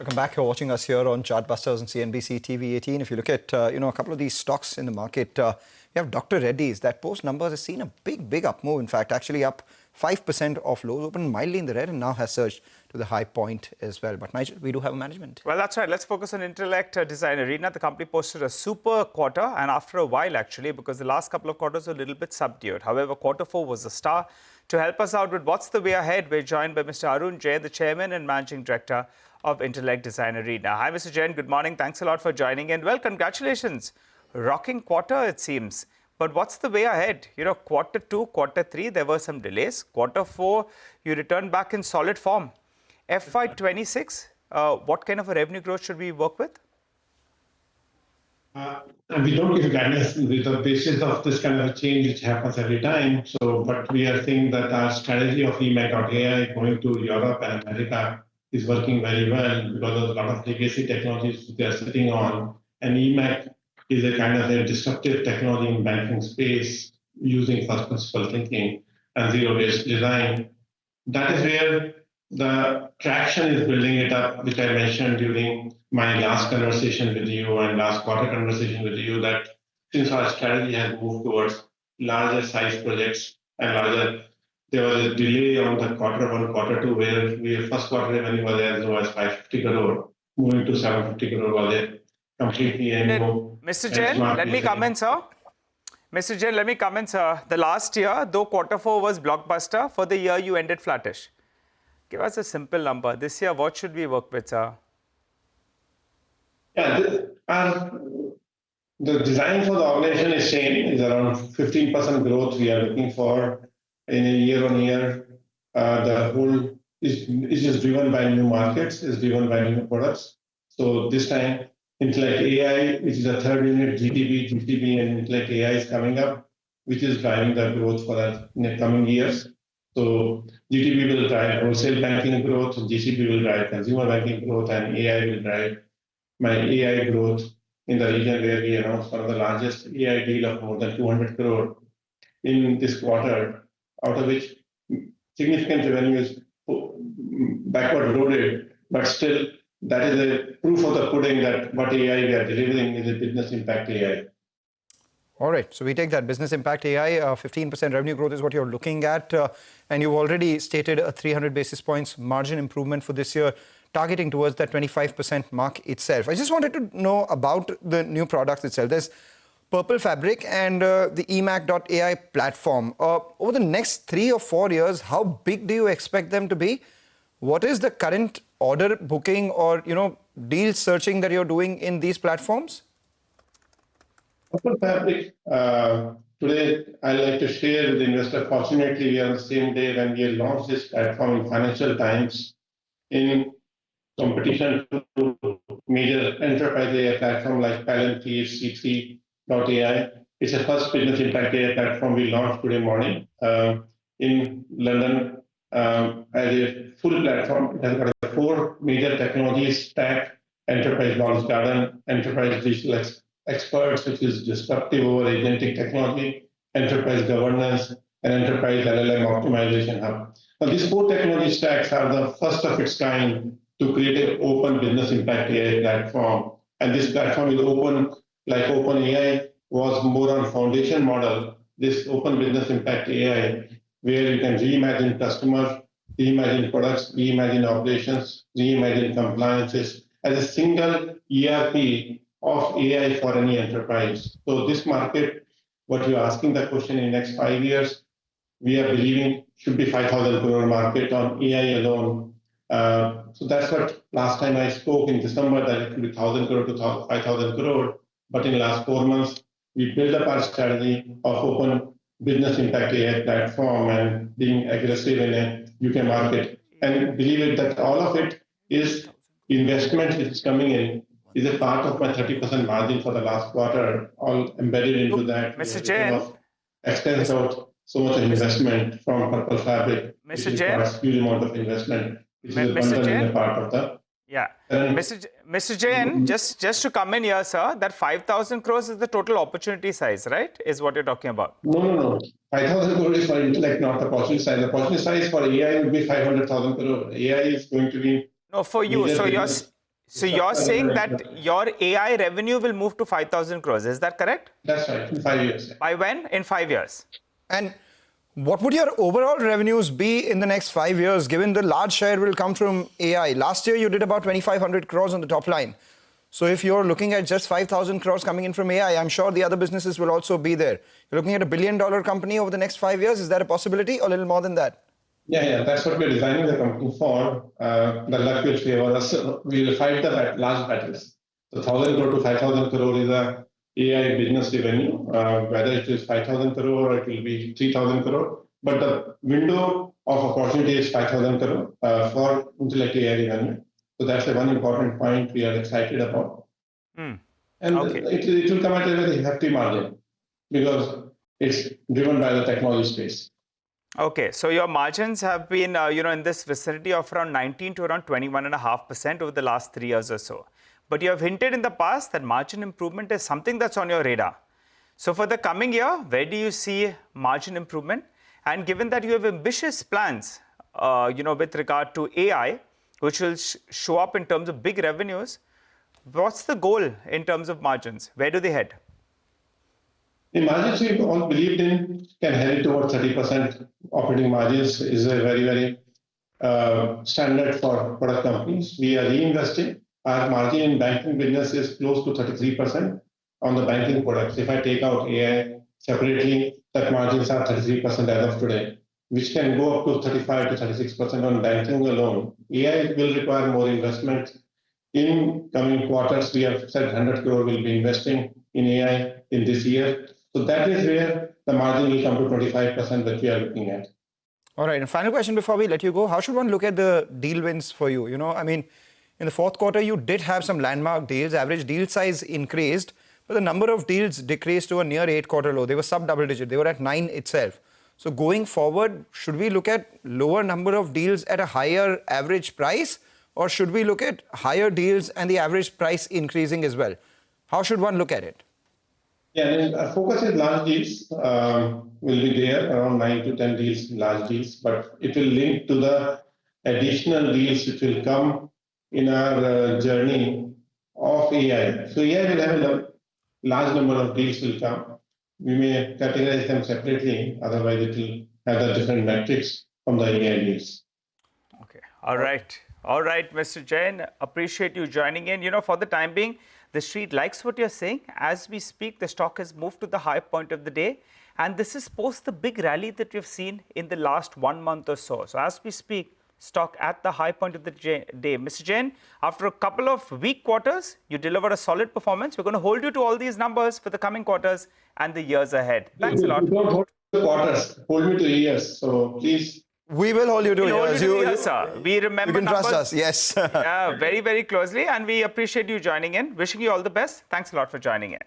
Welcome back. You're watching us here on Chartbusters on CNBC-TV18. If you look at, a couple of these stocks in the market, you have Dr. Reddy's. That post numbers has seen a big up move. In fact, actually up 5% off lows, opened mildly in the red and now has surged to the high point as well. But Nigel, we do have a management. Well, that's right. Let's focus on Intellect Design Arena. The company posted a super quarter, and after a while actually, because the last couple of quarters were a little bit subdued. However, quarter four was the star. To help us out with what's the way ahead, we're joined by Mr. Arun Jain, the Chairman and Managing Director of Intellect Design Arena. Hi, Mr. Jain. Good morning. Thanks a lot for joining in. Well, congratulations. Rocking quarter, it seems. But what's the way ahead? Quarter two, quarter three, there were some delays. Quarter four, you returned back in solid form. FY26, what kind of a revenue growth should we work with? We don't give guidance with the basis of this kind of a change which happens every time. But we are saying that our strategy of eMACH.ai going to Europe and America is working very well because of a lot of legacy technologies they are sitting on. And eMACH is a kind of a disruptive technology in banking space using first principle thinking and zero-based design. That is where the traction is building it up, which I mentioned during my last conversation with you and last quarter conversation with you, that since our strategy has moved towards larger size projects and larger, there was a delay on the quarter one, quarter two, where we first quarter revenue was as low as 550 crore, moving to 750 crore was a completely new. Mr. Jain, let me come in, sir. Mr. Jain, let me come in, sir. The last year, though quarter four was blockbuster, for the year you ended flattish. Give us a simple number. This year, what should we work with, sir? Yeah, the design for the organization is same. Is around 15% growth we are looking for in a year on year. The whole is just driven by new markets, is driven by new products. So this time, Intellect AI, which is a third unit, GTB and Intellect AI is coming up, which is driving the growth for the coming years. So GTB will drive wholesale banking growth, GCB will drive consumer banking growth, and AI will drive my AI growth in the region where we announced one of the largest AI deal of more than 200 crore in this quarter, out of which significant revenue is backward loaded, but still that is a proof of the pudding that what AI we are delivering is a business impact AI. All right, so we take that business impact AI, 15% revenue growth is what you're looking at. And you've already stated a 300 basis points margin improvement for this year, targeting towards that 25% mark itself. I just wanted to know about the new products itself. There's Purple Fabric and the eMACH.ai platform. Over the next 3 or 4 years, how big do you expect them to be? What is the current order booking or deal searching that you're doing in these platforms? Purple Fabric, today I'd like to share with the investor. Fortunately, we are on the same day when we launched this platform in Financial Times in competition to major enterprise AI platform like Palantir, C3.ai. It's the first business impact AI platform we launched today morning in London as a full platform. It has got 4 major technologies stack: enterprise knowledge garden, enterprise digital experts, which is disruptive over agentic technology, enterprise governance, and enterprise LLM optimization hub. Now, these 4 technology stacks are the first of its kind to create an open business impact AI platform. And this platform is open, like OpenAI was more on foundation model. This open business impact AI, where you can reimagine customers, reimagine products, reimagine operations, reimagine compliances as a single ERP of AI for any enterprise. So this market, what you're asking the question in the next 5 years, we are believing should be 5,000 crore market on AI alone. So that's what last time I spoke in December, that it could be 1,000 crore to 5,000 crore. But in the last 4 months, we built up our strategy of open business impact AI platform and being aggressive in a UK market. And believe it that all of it is investment which is coming in, is a part of my 30% margin for the last quarter, all embedded into that. Mr. Jain, extends out so much investment from Purple Fabric. Mr. Jain, a huge amount of investment. Mr. Jain, part of the. Yeah, Mr. Jain, just to come in here, sir, that 5,000 crores is the total opportunity size, right? Is what you're talking about? No. 5,000 crore is for Intellect, not the opportunity size. The opportunity size for AI would be 500,000 crore. AI is going to be. No, for you. So So you're saying that your AI revenue will move to 5,000 crores. Is that correct? That's right, in 5 years. By when? In 5 years. And what would your overall revenues be in the next 5 years, given the large share will come from AI? Last year, you did about 2,500 crores on the top line. So if you're looking at just 5,000 crores coming in from AI, I'm sure the other businesses will also be there. You're looking at a $1 billion company over the next 5 years. Is that a possibility or a little more than that? Yeah, that's what we're designing the company for. The luck will favor us. We will fight the large battles. So 1,000 crore to 5,000 crore is a AI business revenue. Whether it is 5,000 crore or it will be 3,000 crore. But the window of opportunity is 5,000 crore for Intellect AI revenue. So that's the one important point we are excited about. And it will come at a very hefty margin because it's driven by the technology space. Okay, so your margins have been, in this vicinity of around 19 to around 21.5% over the last 3 years or so. But you have hinted in the past that margin improvement is something that's on your radar. So for the coming year, where do you see margin improvement? And given that you have ambitious plans, with regard to AI, which will show up in terms of big revenues, what's the goal in terms of margins? Where do they head? The margins we all believed in can head towards 30% operating margins is a very, very standard for product companies. We are reinvesting. Our margin in banking business is close to 33% on the banking products. If I take out AI separately, that margins are 33% as of today, which can go up to 35 to 36% on banking alone. AI will require more investment. In coming quarters, we have said 100 crore will be investing in AI in this year. So that is where the margin will come to 25% that we are looking at. All right. And final question before we let you go. How should one look at the deal wins for you? In the fourth quarter, you did have some landmark deals. Average deal size increased, but the number of deals decreased to a near 8-quarter low. They were sub double digit. They were at 9 itself. So going forward, should we look at lower number of deals at a higher average price, or should we look at higher deals and the average price increasing as well? How should one look at it? Yeah, our focus is large deals. Will be there, around 9 to 10 deals, large deals, but it will link to the additional deals which will come in our journey of AI. So AI will have a large number of deals will come. We may categorize them separately, otherwise it will have the different metrics from the AI deals. Okay, all right. All right, Mr. Jain, appreciate you joining in. For the time being, the street likes what you're saying. As we speak, the stock has moved to the high point of the day. And this is post the big rally that we've seen in the last 1 month or so. So as we speak, stock at the high point of the day. Mr. Jain, after a couple of weak quarters, you delivered a solid performance. We're going to hold you to all these numbers for the coming quarters and the years ahead. Thanks a lot. Don't hold to quarters, hold me to years. So please. We will hold you to years. Yes, sir. We remember you can numbers. Trust us, yes. Yeah, very, very closely. And we appreciate you joining in. Wishing you all the best. Thanks a lot for joining in.